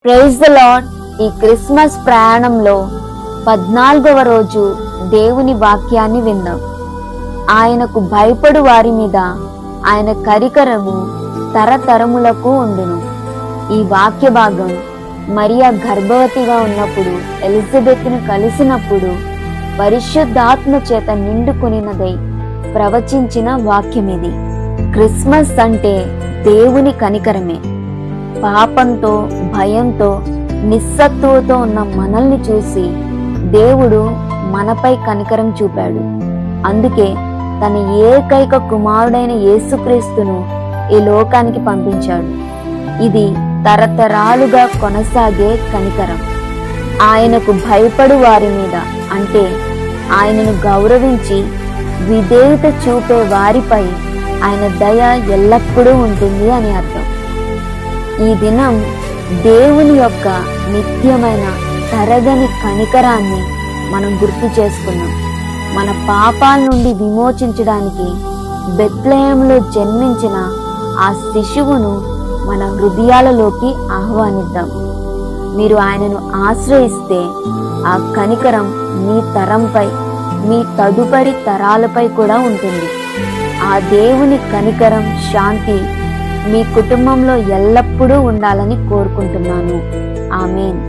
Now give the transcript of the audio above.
Praise the lord. ఈ Christmas ప్రయాణంలో 14వ రోజు దేవుని వాక్యాన్ని విందాం. ఆయనకు భయపడు వారి మీద ఆయన కరికరము తరతరములకు ఉండును. ఈ వాక్య భాగం మరియా గర్భవతిగా ఉన్నప్పుడు ఎలిజబెత్ను కలిసినప్పుడు పరిశుద్ధాత్మ చేత నిండుకొనినదై ప్రవచించిన వాక్యమిది. క్రిస్మస్ అంటే దేవుని కనికరమే. పాపంతో, భయంతో, నిస్సత్తువతో ఉన్న మనల్ని చూసి దేవుడు మనపై కనికరం చూపాడు. అందుకే తన ఏకైక కుమారుడైన యేసుక్రీస్తును ఈ లోకానికి పంపించాడు. ఇది తరతరాలుగా కొనసాగే కనికరం. ఆయనకు భయపడు వారి మీద అంటే ఆయనను గౌరవించి విధేయత చూపే వారిపై ఆయన దయ ఎల్లప్పుడూ ఉంటుంది అని అర్థం. ఈ దినం దేవుని యొక్క నిత్యమైన తరగని కనికరాన్ని మనం గుర్తు చేసుకున్నాం. మన పాపాల నుండి విమోచించడానికి బెత్లెహేములో జన్మించిన ఆ శిశువును మన హృదయాలలోకి ఆహ్వానిద్దాం. మీరు ఆయనను ఆశ్రయిస్తే ఆ కనికరం మీ తరంపై, మీ తదుపరి తరాలపై కూడా ఉంటుంది. ఆ దేవుని కనికరం, శాంతి మీ కుటుంబంలో ఎల్లప్పుడూ ఉండాలని కోరుకుంటున్నాను. ఆమేన్.